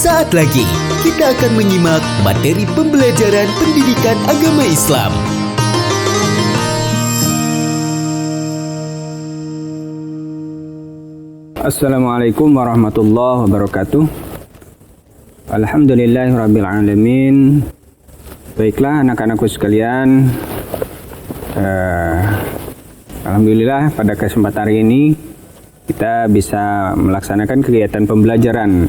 Sesaat lagi kita akan menyimak materi pembelajaran pendidikan agama Islam. Assalamualaikum warahmatullahi wabarakatuh. Alhamdulillahirabbil alamin. Baiklah anak-anakku sekalian, alhamdulillah pada kesempatan hari ini kita bisa melaksanakan kegiatan pembelajaran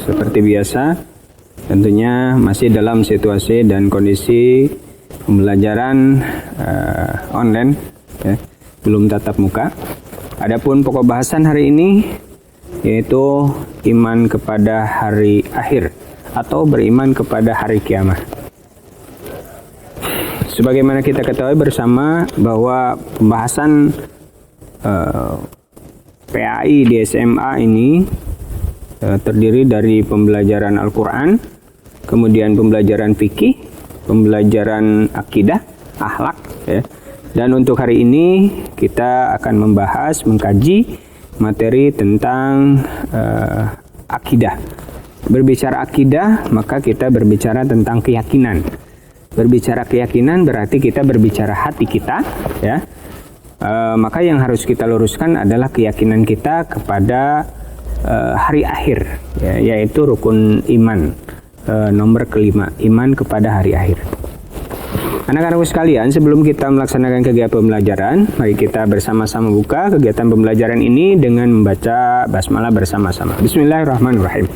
seperti biasa. Tentunya masih dalam situasi dan kondisi pembelajaran online, ya, belum tatap muka. Adapun pokok bahasan hari ini yaitu iman kepada hari akhir atau beriman kepada hari kiamat. Sebagaimana kita ketahui bersama bahwa pembahasan PAI di SMA ini terdiri dari pembelajaran Al-Quran, kemudian pembelajaran fikih, pembelajaran akidah, akhlak, ya. Dan untuk hari ini kita akan membahas, mengkaji materi tentang akidah. Berbicara akidah, maka kita berbicara tentang keyakinan. Berbicara keyakinan berarti kita berbicara hati kita, ya. Maka yang harus kita luruskan adalah keyakinan kita kepada hari akhir, ya, yaitu rukun iman nomor kelima, iman kepada hari akhir. Anak-anakku sekalian, sebelum kita melaksanakan kegiatan pembelajaran, mari kita bersama-sama buka kegiatan pembelajaran ini dengan membaca basmalah bersama-sama. Bismillahirrahmanirrahim.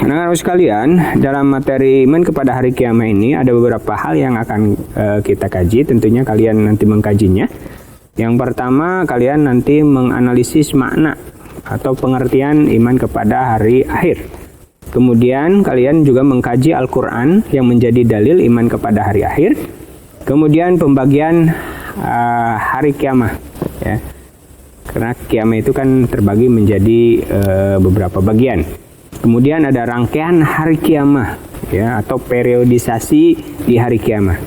Anak-anakku sekalian, dalam materi iman kepada hari kiamat ini ada beberapa hal yang akan kita kaji. Tentunya kalian nanti mengkajinya. Yang pertama, kalian nanti menganalisis makna atau pengertian iman kepada hari akhir. Kemudian kalian juga mengkaji Al-Quran yang menjadi dalil iman kepada hari akhir. Kemudian pembagian hari kiamat, ya. Karena kiamat itu kan terbagi menjadi beberapa bagian. Kemudian ada rangkaian hari kiamat, ya, atau periodisasi di hari kiamat.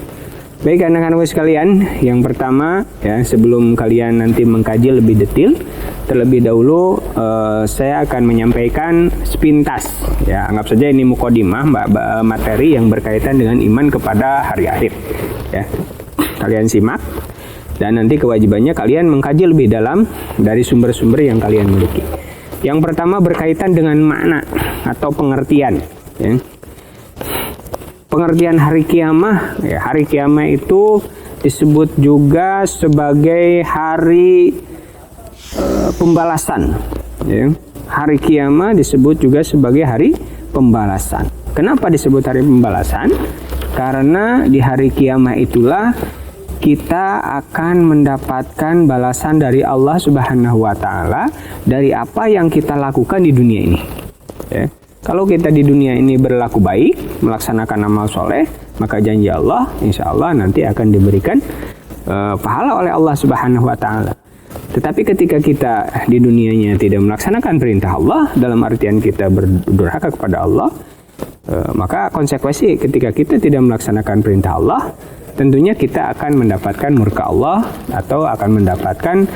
Baik anak-anak sekalian, yang pertama, ya, sebelum kalian nanti mengkaji lebih detail, terlebih dahulu saya akan menyampaikan sepintas, ya, anggap saja ini mukadimah, materi yang berkaitan dengan iman kepada hari akhir, ya. Kalian simak dan nanti kewajibannya kalian mengkaji lebih dalam dari sumber-sumber yang kalian miliki. Yang pertama berkaitan dengan makna atau pengertian, ya. Pengertian hari kiamat, ya, hari kiamat itu disebut juga sebagai hari pembalasan, ya. Hari kiamat disebut juga sebagai hari pembalasan. Kenapa disebut hari pembalasan? Karena di hari kiamat itulah kita akan mendapatkan balasan dari Allah Subhanahu wa Ta'ala dari apa yang kita lakukan di dunia ini, ya. Kalau kita di dunia ini berlaku baik, melaksanakan amal soleh, maka janji Allah, insya Allah nanti akan diberikan pahala oleh Allah Subhanahu wa Ta'ala. Tetapi ketika kita di dunianya tidak melaksanakan perintah Allah, dalam artian kita berdurhaka kepada Allah, maka konsekuensi ketika kita tidak melaksanakan perintah Allah, tentunya kita akan mendapatkan murka Allah atau akan mendapatkan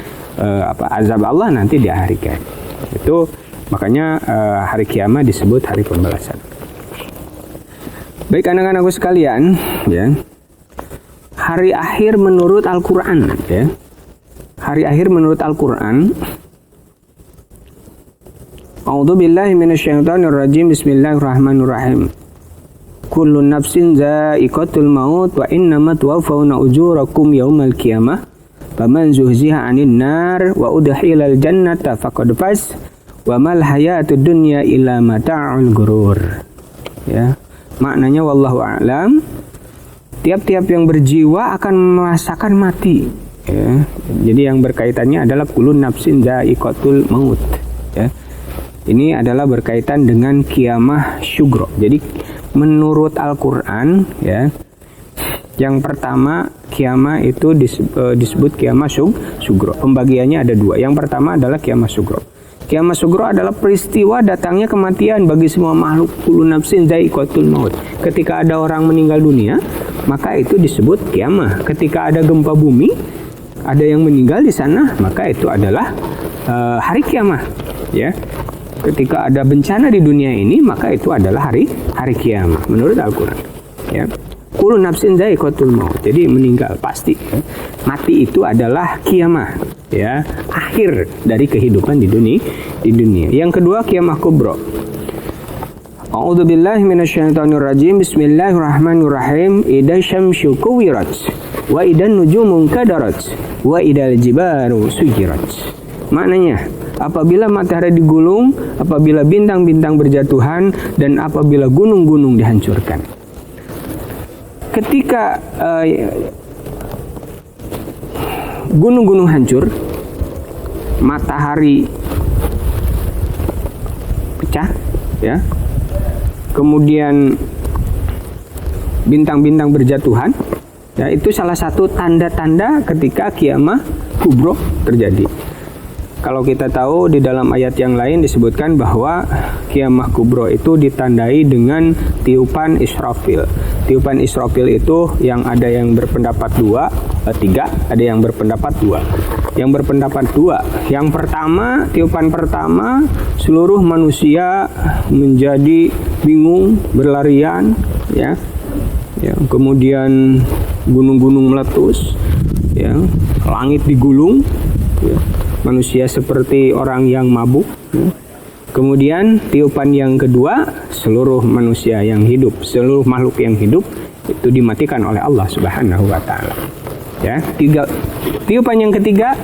azab Allah nanti di hari kiamat. Itu makanya hari kiamat disebut hari pembalasan. Baik anak-anakku sekalian, ya. Hari akhir menurut Al-Qur'an, ya. Hari akhir menurut Al-Qur'an. A'udzubillahi minasyaitonirrajim. Bismillahirrahmanirrahim. Kullu nafsin za'iqatul maut wa innama tuwaffawna ujurakum yaumal qiyamah. Faman zuhziha 'anil nar wa udkhilal jannata faqad faz. Wa mal hayatud dunya illa mata'ul ghurur. Ya. Maknanya wallahu a'lam. Tiap-tiap yang berjiwa akan merasakan mati, ya. Jadi yang berkaitannya adalah kullu nafsin za'iqatul maut, ya. Ini adalah berkaitan dengan kiamah syugro. Jadi menurut Al-Quran, ya, yang pertama kiamah itu disebut kiamah syugro. Pembagiannya ada dua. Yang pertama adalah kiamah syugro. Kiamah syugro adalah peristiwa datangnya kematian bagi semua makhluk. Kullu nafsin dha'iqatul maut. Ketika ada orang meninggal dunia, maka itu disebut kiamah. Ketika ada gempa bumi, ada yang meninggal di sana, maka itu adalah hari kiamah, ya. ketika ada bencana di dunia ini, maka itu adalah hari kiamat menurut Al-Qur'an. Ya. Kullu nafsin dha'iqatul maut. Jadi meninggal pasti. Ya. Mati itu adalah kiamat, ya, akhir dari kehidupan di dunia. Yang kedua, kiamah kubra. A'udzubillahi minasyaitonirrajim. Bismillahirrahmanirrahim. Idza syamsu kuwirat wa idan nujumu kadarat wa idal jibaru sujirat. Maknanya, apabila matahari digulung, apabila bintang-bintang berjatuhan, dan apabila gunung-gunung dihancurkan. Ketika gunung-gunung hancur, matahari pecah, ya. Kemudian bintang-bintang berjatuhan, ya, itu salah satu tanda-tanda ketika kiamah kubro terjadi. Kalau kita tahu di dalam ayat yang lain disebutkan bahwa kiamah kubro itu ditandai dengan tiupan Israfil. Tiupan Israfil itu yang ada yang berpendapat 3, ada yang berpendapat 2. Yang berpendapat 2, yang pertama, tiupan pertama, seluruh manusia menjadi bingung, berlarian, ya. Kemudian gunung-gunung meletus, ya, langit digulung, ya. Manusia seperti orang yang mabuk, ya. Kemudian tiupan yang kedua, seluruh manusia yang hidup, seluruh makhluk yang hidup itu dimatikan oleh Allah Subhanahu wa taala. Ya, tiupan yang ketiga,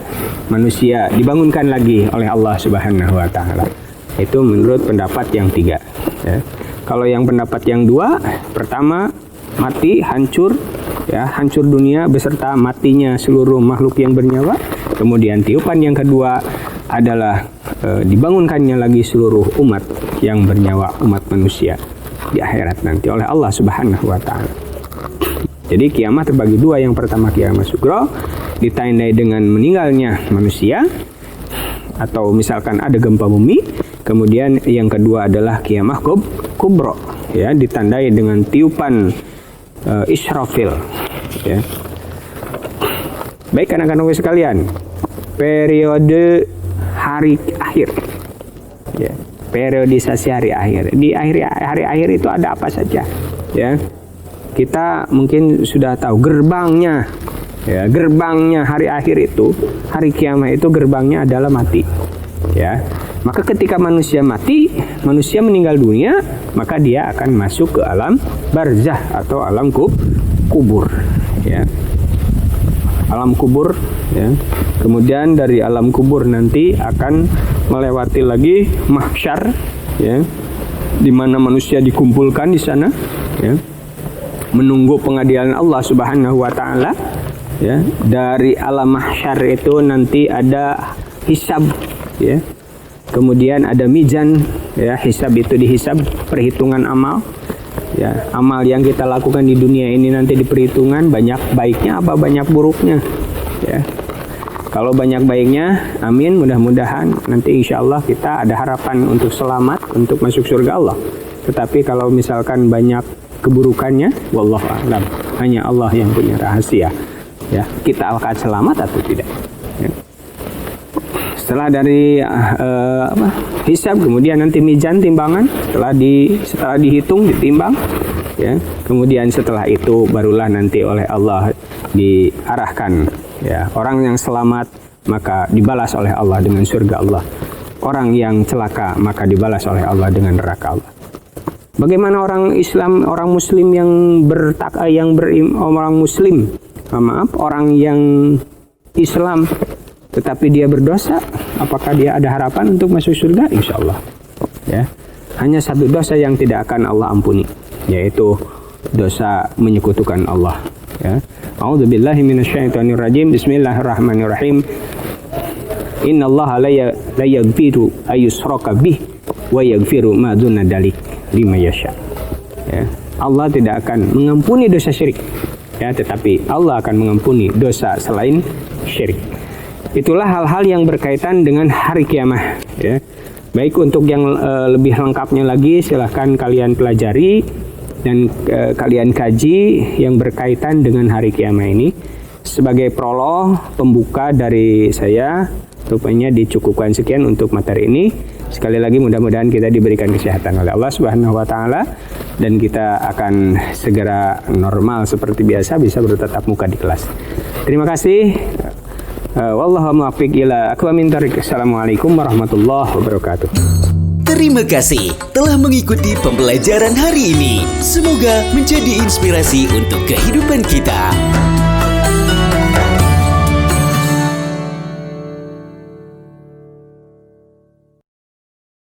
manusia dibangunkan lagi oleh Allah Subhanahu wa taala. Itu menurut pendapat yang 3, ya. Kalau yang pendapat yang 2, pertama mati, hancur, ya, hancur dunia beserta matinya seluruh makhluk yang bernyawa. Kemudian tiupan yang kedua adalah dibangunkannya lagi seluruh umat yang bernyawa, umat manusia di akhirat nanti oleh Allah Subhanahu wa taala. Jadi kiamat terbagi 2. Yang pertama kiamat sugro, ditandai dengan meninggalnya manusia atau misalkan ada gempa bumi. Kemudian yang kedua adalah kiamah kubro, ya, ditandai dengan tiupan Israfil, ya. Baik anak-anak sekalian, periode hari akhir, ya, periodisasi hari akhir. Di hari akhir itu ada apa saja, ya. Kita mungkin sudah tahu gerbangnya, ya, gerbangnya hari akhir itu, hari kiamat itu gerbangnya adalah mati, ya. Maka ketika manusia mati, manusia meninggal dunia, maka dia akan masuk ke alam barzah atau alam kubur, ya. Alam kubur, ya. Kemudian dari alam kubur nanti akan melewati lagi mahsyar, ya, di mana manusia dikumpulkan di sana, ya, menunggu pengadilan Allah Subhanahu wa taala, ya. Dari alam mahsyar itu nanti ada hisab, ya. Kemudian ada mizan, ya, hisab itu dihisab perhitungan amal, ya, amal yang kita lakukan di dunia ini nanti diperhitungkan banyak baiknya apa banyak buruknya, ya. Kalau banyak baiknya, amin, mudah-mudahan nanti insya Allah kita ada harapan untuk selamat, untuk masuk surga Allah. Tetapi kalau misalkan banyak keburukannya, wallahu a'lam, hanya Allah yang punya rahasia, ya, kita akan selamat atau tidak, ya. Setelah dari hisab, kemudian nanti mizan, timbangan, setelah dihitung, ditimbang, ya. Kemudian setelah itu barulah nanti oleh Allah diarahkan, ya, orang yang selamat maka dibalas oleh Allah dengan surga Allah. Orang yang celaka maka dibalas oleh Allah dengan neraka Allah. Bagaimana orang Islam, orang Muslim yang orang yang Islam tetapi dia berdosa, apakah dia ada harapan untuk masuk surga? Insya Allah, ya. Hanya satu dosa yang tidak akan Allah ampuni, yaitu dosa menyekutukan Allah, ya. A'udzubillahi minasyaitonirrajim. Bismillahirrahmanirrahim. Innallaha la yaghfiru ayyushraka bih wa yaghfiru ma duna dzalik liman yasha. Ya. Allah tidak akan mengampuni dosa syirik, ya, tetapi Allah akan mengampuni dosa selain syirik. Itulah hal-hal yang berkaitan dengan hari kiamat, ya. Baik, untuk yang lebih lengkapnya lagi silahkan kalian pelajari dan kalian kaji yang berkaitan dengan hari kiamat ini. Sebagai prolog pembuka dari saya, rupanya dicukupkan sekian untuk materi ini. Sekali lagi mudah-mudahan kita diberikan kesehatan oleh Allah Subhanahu wa taala dan kita akan segera normal seperti biasa, bisa bertatap muka di kelas. Terima kasih. Wallahu muwaffiq ila aqwamit thoriq. Assalamualaikum warahmatullahi wabarakatuh. Terima kasih telah mengikuti pembelajaran hari ini. Semoga menjadi inspirasi untuk kehidupan kita.